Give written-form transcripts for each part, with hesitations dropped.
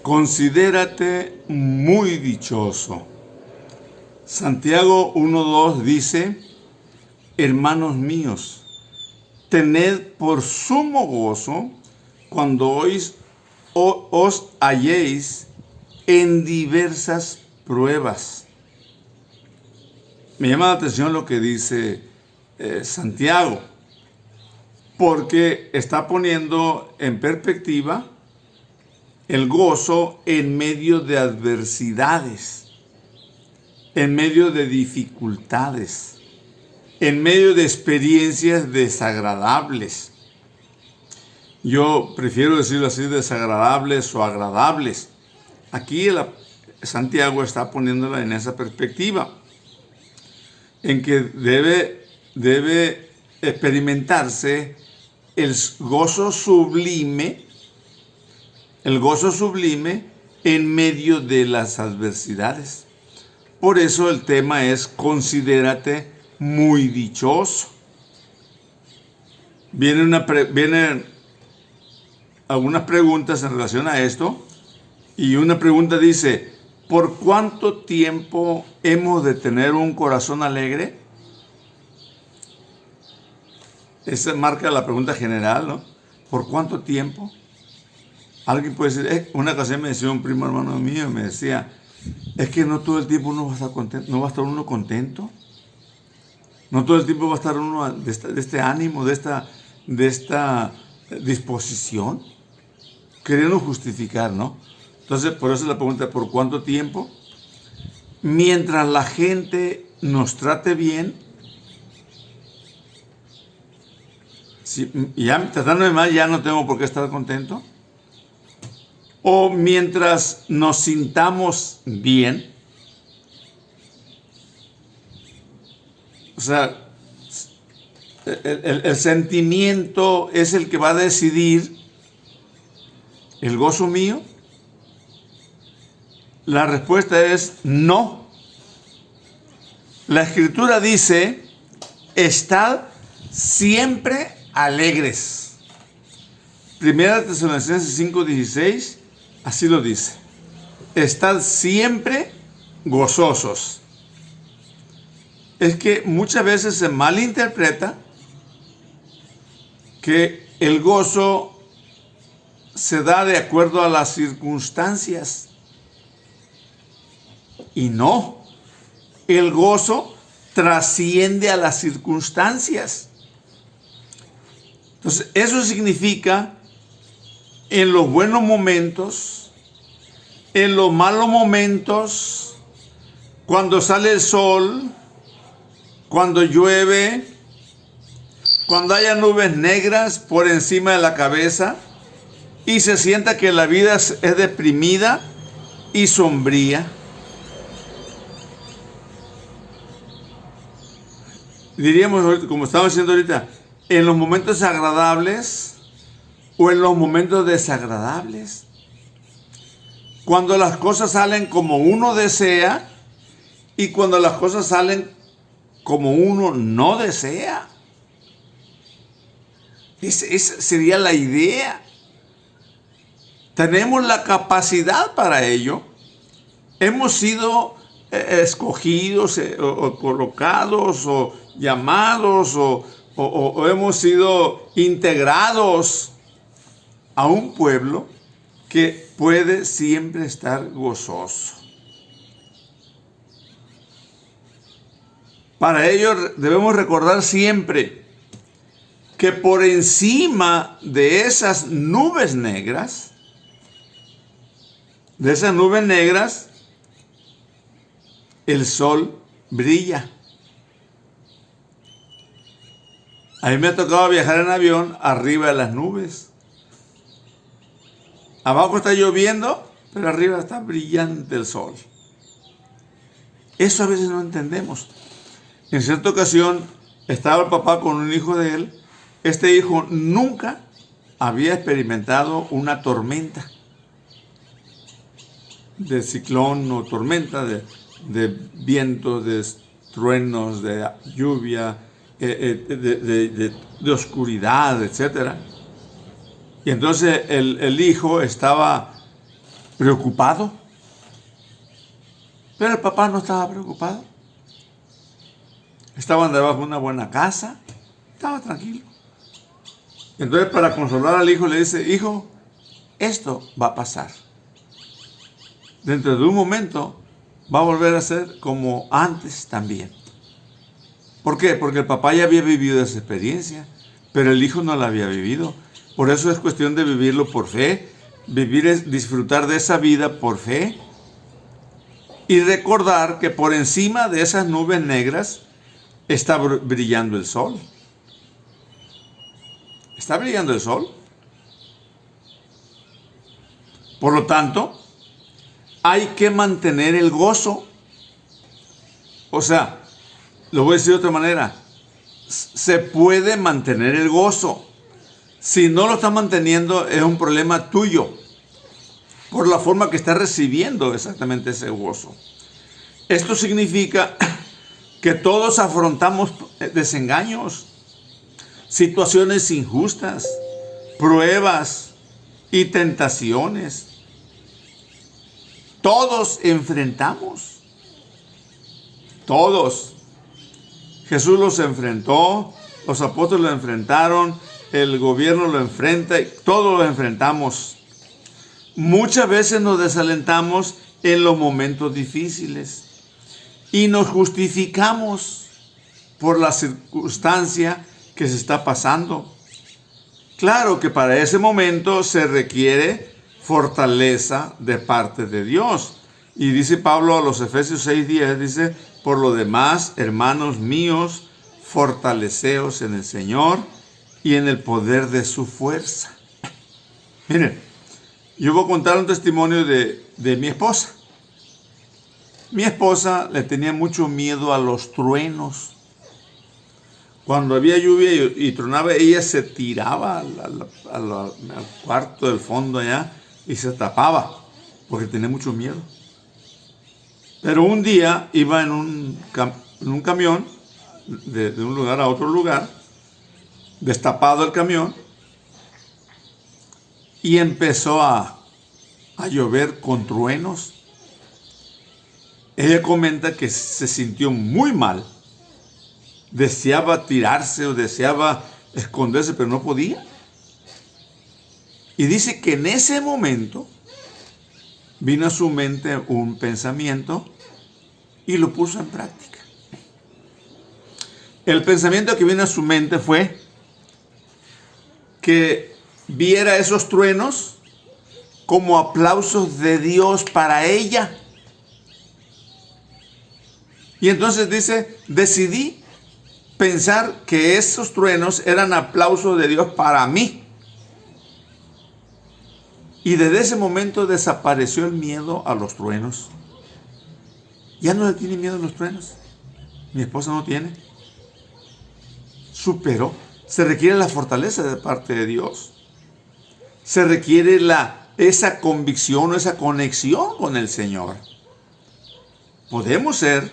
Considérate muy dichoso. Santiago 1:2 dice: hermanos míos, tened por sumo gozo cuando os halléis en diversas pruebas. Me llama la atención lo que dice Santiago, porque está poniendo en perspectiva el gozo en medio de adversidades, en medio de dificultades, en medio de experiencias desagradables. Yo prefiero decirlo así, desagradables o agradables. Aquí Santiago está poniéndola en esa perspectiva, en que debe experimentarse el gozo sublime en medio de las adversidades. Por eso el tema es: considérate muy dichoso. Vienen algunas preguntas en relación a esto, y una pregunta dice: ¿por cuánto tiempo hemos de tener un corazón alegre? Esa marca la pregunta general, ¿no? ¿Por cuánto tiempo? Alguien puede decir, una ocasión me decía un primo hermano mío, me decía, es que no todo el tiempo uno va a estar contento, no va a estar uno contento. No todo el tiempo va a estar uno de este ánimo, de esta disposición, queriendo justificar, ¿no? Entonces, por eso la pregunta, ¿por cuánto tiempo? Mientras la gente nos trate bien, ya tratándome mal, ya no tengo por qué estar contento. O mientras nos sintamos bien, o sea, el sentimiento es el que va a decidir el gozo mío. La respuesta es no. La Escritura dice: estad siempre alegres. Primera Tesalonicenses 5:16, así lo dice: estad siempre gozosos. Es que muchas veces se malinterpreta que el gozo se da de acuerdo a las circunstancias. Y no, el gozo trasciende a las circunstancias. Entonces, eso significa, en los buenos momentos, en los malos momentos, cuando sale el sol, cuando llueve, cuando haya nubes negras por encima de la cabeza y se sienta que la vida es deprimida y sombría. Diríamos, como estamos diciendo ahorita, en los momentos agradables o en los momentos desagradables. Cuando las cosas salen como uno desea y cuando las cosas salen como uno no desea. Esa sería la idea. Tenemos la capacidad para ello. Hemos sido escogidos o colocados o llamados o hemos sido integrados a un pueblo que puede siempre estar gozoso. Para ello debemos recordar siempre que por encima de esas nubes negras, el sol brilla. A mí me ha tocado viajar en avión arriba de las nubes. Abajo está lloviendo, pero arriba está brillante el sol. Eso a veces no entendemos. En cierta ocasión estaba el papá con un hijo de él. Este hijo nunca había experimentado una tormenta de ciclón o tormenta de vientos, de truenos, de lluvia, de oscuridad, etc. Y entonces el hijo estaba preocupado. Pero el papá no estaba preocupado. Estaban debajo de una buena casa. Estaba tranquilo. Entonces, para consolar al hijo, le dice: hijo, esto va a pasar. Dentro de un momento va a volver a ser como antes también. ¿Por qué? Porque el papá ya había vivido esa experiencia, pero el hijo no la había vivido. Por eso es cuestión de vivirlo por fe. Vivir es disfrutar de esa vida por fe. Y recordar que por encima de esas nubes negras está brillando el sol. Está brillando el sol. Por lo tanto, hay que mantener el gozo. O sea, lo voy a decir de otra manera. Se puede mantener el gozo. Si no lo estás manteniendo, es un problema tuyo. Por la forma que estás recibiendo exactamente ese gozo. Esto significa que todos afrontamos desengaños, situaciones injustas, pruebas y tentaciones. Todos enfrentamos. Todos. Jesús los enfrentó, los apóstoles lo enfrentaron, el gobierno lo enfrenta, y todos lo enfrentamos. Muchas veces nos desalentamos en los momentos difíciles y nos justificamos por la circunstancia que se está pasando. Claro que para ese momento se requiere fortaleza de parte de Dios. Y dice Pablo a los Efesios 6:10, dice: por lo demás, hermanos míos, fortaleceos en el Señor y en el poder de su fuerza. Miren, yo voy a contar un testimonio de mi esposa. Mi esposa le tenía mucho miedo a los truenos. Cuando había lluvia y tronaba, ella se tiraba al cuarto del fondo allá y se tapaba porque tenía mucho miedo. Pero un día iba en un camión de un lugar a otro lugar, destapado el camión, y empezó a llover con truenos. Ella comenta que se sintió muy mal. Deseaba tirarse o deseaba esconderse, pero no podía. Y dice que en ese momento vino a su mente un pensamiento y lo puso en práctica. El pensamiento que vino a su mente fue que viera esos truenos como aplausos de Dios para ella. Y entonces dice, decidí pensar que esos truenos eran aplausos de Dios para mí. Y desde ese momento desapareció el miedo a los truenos. Ya no le tiene miedo a los truenos. Mi esposa no tiene. Superó. Se requiere la fortaleza de parte de Dios. Se requiere esa convicción o esa conexión con el Señor. Podemos ser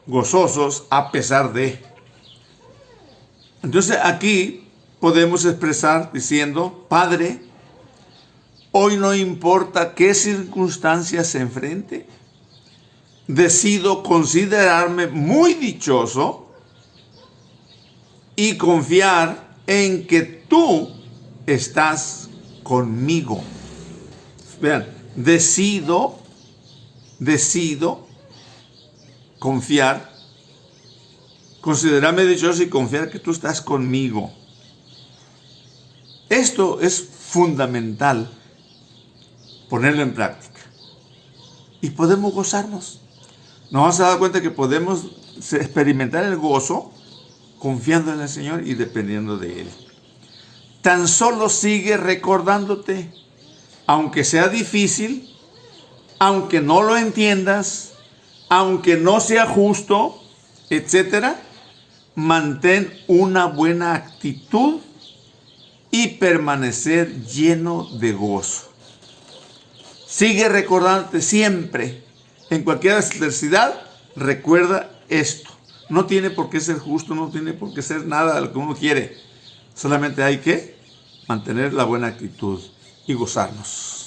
gozosos a pesar de. Entonces aquí podemos expresar diciendo: Padre, hoy no importa qué circunstancias se enfrente, decido considerarme muy dichoso y confiar en que tú estás conmigo. Vean, decido confiar, considerarme dichoso y confiar que tú estás conmigo. Esto es fundamental ponerlo en práctica. Y podemos gozarnos. Nos vamos a dar cuenta que podemos experimentar el gozo confiando en el Señor y dependiendo de Él. Tan solo sigue recordándote, aunque sea difícil, aunque no lo entiendas, aunque no sea justo, etcétera, mantén una buena actitud y permanecer lleno de gozo. Sigue recordándote siempre, en cualquier adversidad, recuerda esto. No tiene por qué ser justo, no tiene por qué ser nada de lo que uno quiere. Solamente hay que mantener la buena actitud y gozarnos.